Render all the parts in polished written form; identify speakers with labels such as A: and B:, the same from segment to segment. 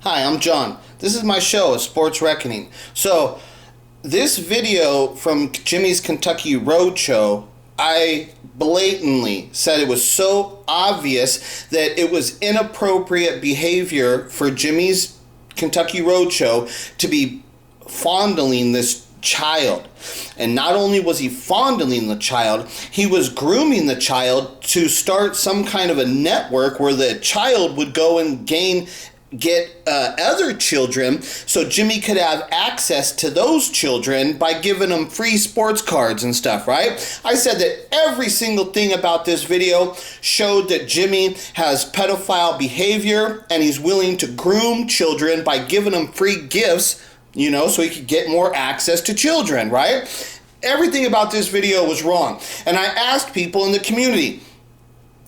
A: Hi, I'm John. This is my show, A Sports Reckoning. So, this video from Jimmy's Kentucky Roadshow, I blatantly said it was so obvious that it was inappropriate behavior for Jimmy's Kentucky Roadshow to be fondling this child. And not only was he fondling the child, he was grooming the child to start some kind of a network where the child would go and get other children so Jimmy could have access to those children by giving them free sports cards and stuff, right? I said that every single thing about this video showed that Jimmy has pedophile behavior and he's willing to groom children by giving them free gifts, you know, so he could get more access to children, right? Everything about this video was wrong. And I asked people in the community,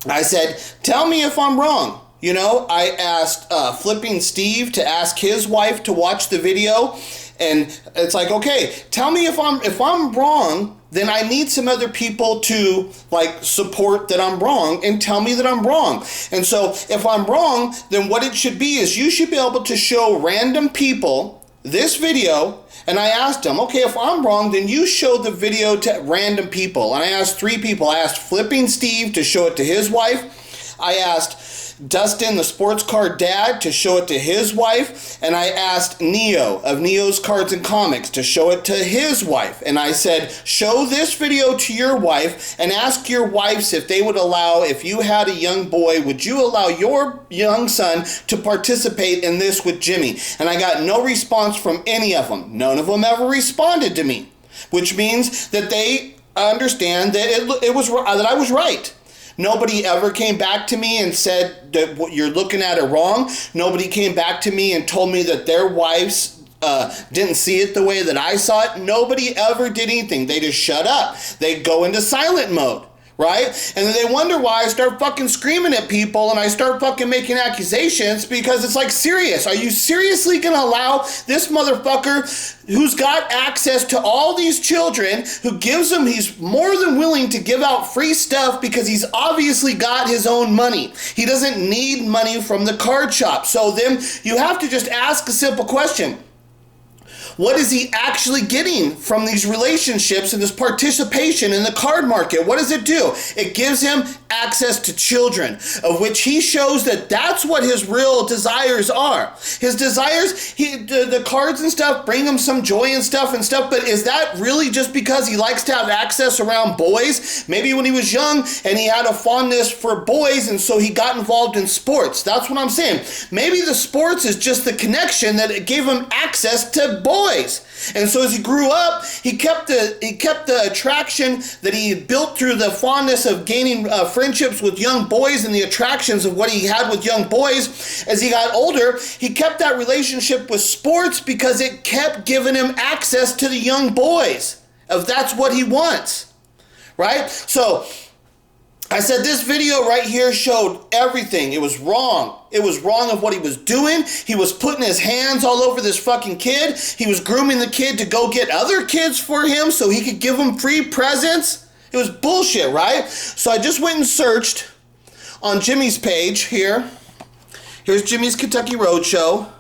A: I said, tell me if I'm wrong. You know, I asked Flipping Steve to ask his wife to watch the video, and it's like, okay, tell me if I'm wrong, then I need some other people to like support that I'm wrong and tell me that I'm wrong. And so if I'm wrong, then what it should be is you should be able to show random people this video. And I asked him, okay, if I'm wrong, then you show the video to random people. And I asked 3 people. I asked Flipping Steve to show it to his wife. I asked Dustin, the sports card dad, to show it to his wife. And I asked Neo of Neo's Cards and Comics to show it to his wife. And I said, show this video to your wife and ask your wives if they would allow, if you had a young boy, would you allow your young son to participate in this with Jimmy? And I got no response from any of them. None of them ever responded to me, which means that they understand that that I was right. Nobody ever came back to me and said that what you're looking at it wrong. Nobody came back to me and told me that their wives didn't see it the way that I saw it. Nobody ever did anything. They just shut up. They go into silent mode, right? And then they wonder why I start fucking screaming at people and I start fucking making accusations, because it's like, serious. Are you seriously gonna allow this motherfucker who's got access to all these children, who gives them, he's more than willing to give out free stuff because he's obviously got his own money. He doesn't need money from the card shop. So then you have to just ask a simple question. What is he actually getting from these relationships and this participation in the card market? What does it do? It gives him access to children, of which he shows that that's what his real desires are. His desires, the cards and stuff bring him some joy and stuff, but is that really just because he likes to have access around boys? Maybe when he was young and he had a fondness for boys and so he got involved in sports. That's what I'm saying. Maybe the sports is just the connection that it gave him access to boys. And so as he grew up, he kept the attraction that he built through the fondness of gaining friendships with young boys and the attractions of what he had with young boys. As he got older, he kept that relationship with sports because it kept giving him access to the young boys, if that's what he wants, right? So I said this video right here showed everything. It was wrong. It was wrong of what he was doing. He was putting his hands all over this fucking kid. He was grooming the kid to go get other kids for him so he could give them free presents. It was bullshit, right? So I just went and searched on Jimmy's page here. Here's Jimmy's Kentucky Roadshow,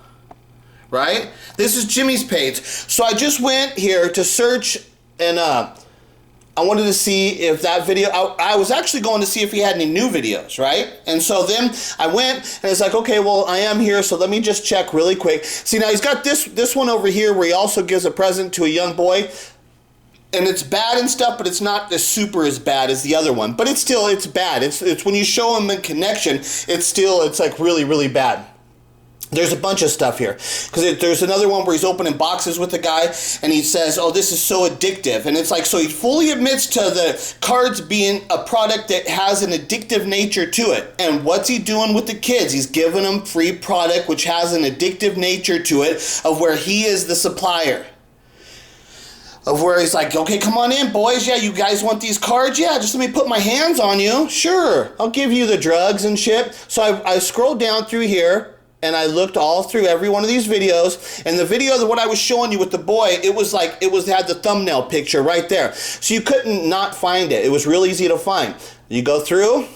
A: right? This is Jimmy's page. So I just went here to search and I wanted to see if that video, I was actually going to see if he had any new videos, right? And so then I went and it's like, okay, well, I am here, so let me just check really quick. See, now he's got this one over here where he also gives a present to a young boy. And it's bad and stuff, but it's not as bad as the other one. But it's bad. It's when you show him the connection, it's like really, really bad. There's a bunch of stuff here, because there's another one where he's opening boxes with the guy and he says, oh, this is so addictive. And it's like, so he fully admits to the cards being a product that has an addictive nature to it. And what's he doing with the kids? He's giving them free product which has an addictive nature to it, of where he is the supplier. Of where he's like, okay, come on in, boys. Yeah, you guys want these cards? Yeah, just let me put my hands on you. Sure, I'll give you the drugs and shit. So I scrolled down through here. And I looked all through every one of these videos, and the video that what I was showing you with the boy, it had the thumbnail picture right there. So you couldn't not find it. It was real easy to find. You go through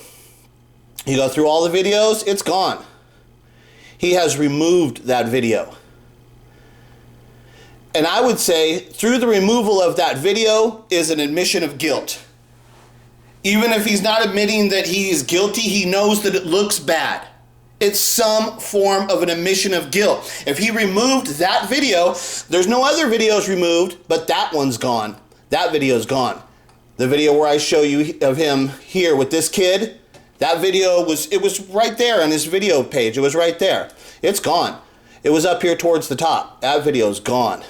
A: all the videos, it's gone. he has removed that video. And I would say through the removal of that video is an admission of guilt. Even if he's not admitting that he's guilty, he knows that it looks bad. It's some form of an admission of guilt. If he removed that video, there's no other videos removed, but that one's gone. That video's gone. The video where I show you of him here with this kid, that video was right there on his video page. It was right there. It's gone. It was up here towards the top. That video's gone.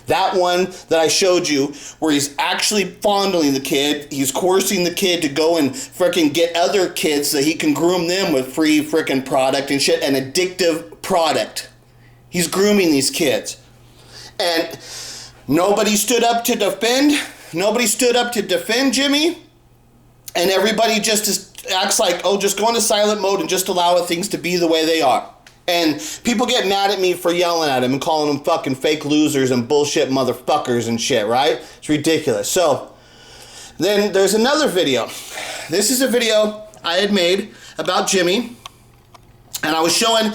A: That one that I showed you where he's actually fondling the kid, he's coercing the kid to go and freaking get other kids so he can groom them with free freaking product and shit, an addictive product. He's grooming these kids. And nobody stood up to defend. Nobody stood up to defend Jimmy. And everybody just acts like, oh, just go into silent mode and just allow things to be the way they are. And people get mad at me for yelling at him and calling them fucking fake losers and bullshit motherfuckers and shit, right? It's ridiculous. So, then there's another video. This is a video I had made about Jimmy. And I was showing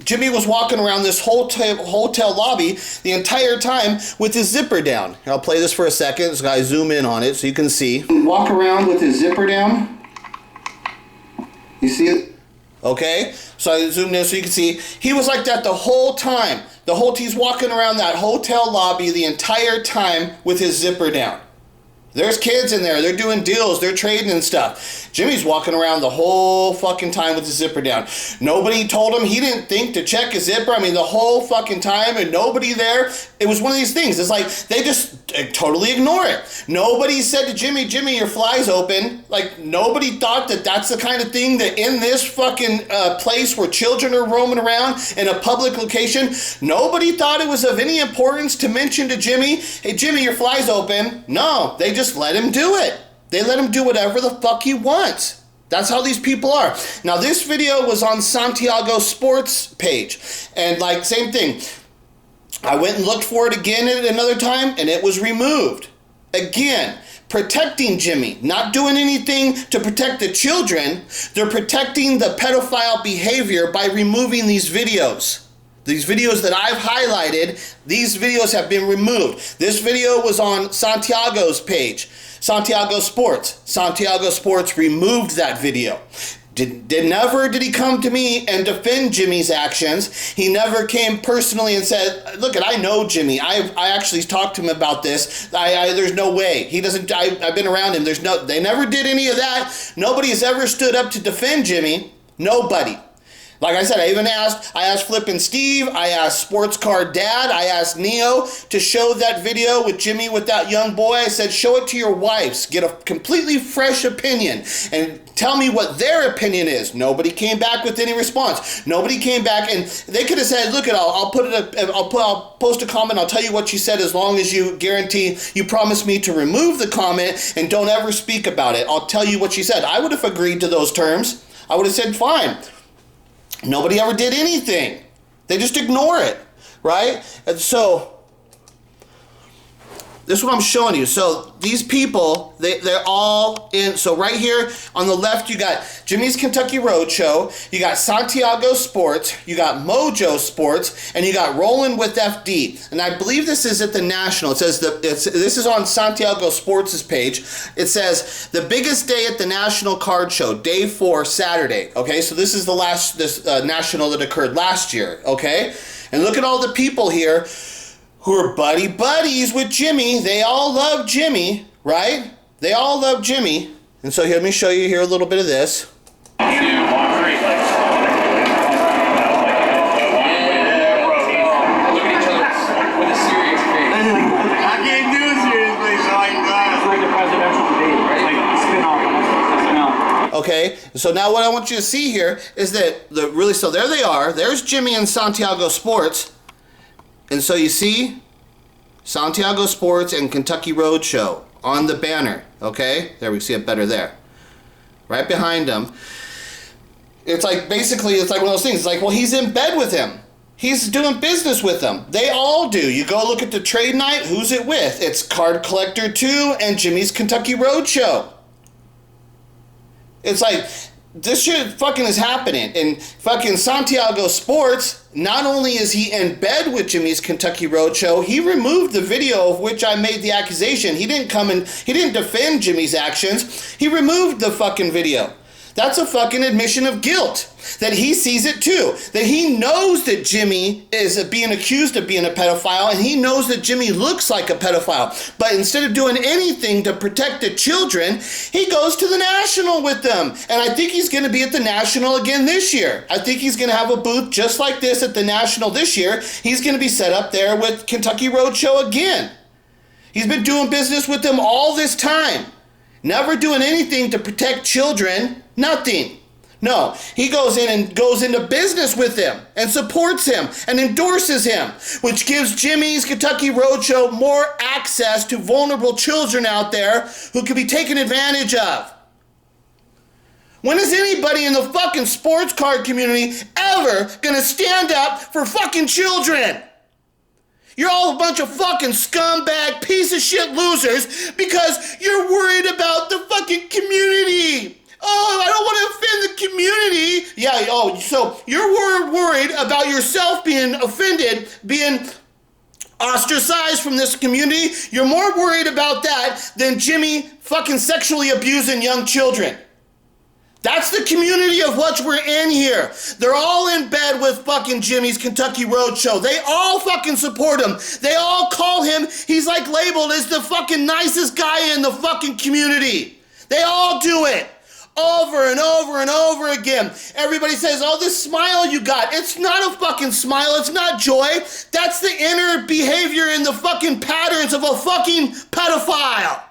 A: Jimmy was walking around this hotel lobby the entire time with his zipper down. I'll play this for a second so I zoom in on it so you can see. Walk around with his zipper down. You see it? Okay, so I zoomed in so you can see. He was like that the whole time. He's walking around that hotel lobby the entire time with his zipper down. There's kids in there. They're doing deals. They're trading and stuff. Jimmy's walking around the whole fucking time with his zipper down. Nobody told him. He didn't think to check his zipper. I mean, the whole fucking time and nobody there. It was one of these things. It's like they just totally ignore it. Nobody said to Jimmy, Jimmy, your fly's open. Like, nobody thought that that's the kind of thing that in this fucking place where children are roaming around in a public location, nobody thought it was of any importance to mention to Jimmy, hey, Jimmy, your fly's open. No, they just let him do it. They let him do whatever the fuck he wants. That's how these people are. Now, this video was on Santiago Sports page. And like, same thing. I went and looked for it again at another time, and it was removed. Again, protecting Jimmy. Not doing anything to protect the children. They're protecting the pedophile behavior by removing these videos. These videos that I've highlighted, these videos have been removed. This video was on Santiago's page, Santiago Sports. Santiago Sports removed that video. Never did he come to me and defend Jimmy's actions. He never came personally and said, look, I know Jimmy. I actually talked to him about this. There's no way. He doesn't, I've been around him. They never did any of that. Nobody has ever stood up to defend Jimmy. Nobody. Like I said, I asked Flippin' Steve, I asked Sports Card Dad, I asked Neo to show that video with Jimmy with that young boy. I said, show it to your wives, get a completely fresh opinion, and tell me what their opinion is. Nobody came back with any response. Nobody came back, and they could have said, look, I'll post a comment, I'll tell you what you said as long as you guarantee, you promise me to remove the comment and don't ever speak about it. I'll tell you what you said. I would have agreed to those terms. I would have said, fine. Nobody ever did anything. They just ignore it, right? And so, this is what I'm showing you. So, these people, they're all in. So, right here on the left, you got Jimmy's Kentucky Roadshow. You got Santiago Sports. You got Mojo Sports. And you got Rollin' with FD. And I believe this is at the National. It says, this is on Santiago Sports' page. It says, the biggest day at the National Card Show, day 4, Saturday. Okay, so this is the last National that occurred last year. Okay? And look at all the people here who are buddies with Jimmy. They all love Jimmy, right? They all love Jimmy. And so here, let me show you here a little bit of this. Okay, so now what I want you to see here is that so there they are. There's Jimmy and Santiago Sports. And so you see Santiago Sports and Kentucky Roadshow on the banner, okay? There, we see it better there. Right behind them. It's like, basically, it's like one of those things. It's like, well, he's in bed with him. He's doing business with them. They all do. You go look at the trade night, who's it with? It's Card Collector 2 and Jimmy's Kentucky Roadshow. It's like, this shit fucking is happening. And fucking Santiago Sports, not only is he in bed with Jimmy's Kentucky Roadshow, he removed the video of which I made the accusation. He didn't defend Jimmy's actions. He removed the fucking video. That's a fucking admission of guilt. That he sees it too. That he knows that Jimmy is being accused of being a pedophile, and he knows that Jimmy looks like a pedophile. But instead of doing anything to protect the children, he goes to the National with them. And I think he's going to be at the National again this year. I think he's going to have a booth just like this at the National this year. He's going to be set up there with Kentucky Roadshow again. He's been doing business with them all this time. Never doing anything to protect children. Nothing. No, he goes in and goes into business with him and supports him and endorses him, which gives Jimmy's Kentucky Roadshow more access to vulnerable children out there who could be taken advantage of. When is anybody in the fucking sports card community ever gonna stand up for fucking children? You're all a bunch of fucking scumbag piece of shit losers because you're worried about the fucking community. Oh, I don't want to offend the community. Yeah, oh, so you're worried about yourself being offended, being ostracized from this community. You're more worried about that than Jimmy fucking sexually abusing young children. That's the community of which we're in here. They're all in bed with fucking Jimmy's Kentucky Roadshow. They all fucking support him. They all call him, he's like labeled as the fucking nicest guy in the fucking community. They all do it. Over and over and over again. Everybody says, oh, this smile you got. It's not a fucking smile. It's not joy. That's the inner behavior and the fucking patterns of a fucking pedophile.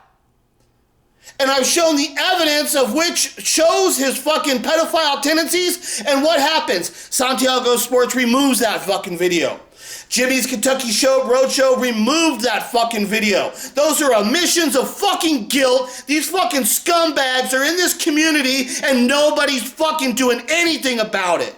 A: And I've shown the evidence of which shows his fucking pedophile tendencies. And what happens? Santiago Sports removes that fucking video. Jimmy's Kentucky Roadshow removed that fucking video. Those are admissions of fucking guilt. These fucking scumbags are in this community and nobody's fucking doing anything about it.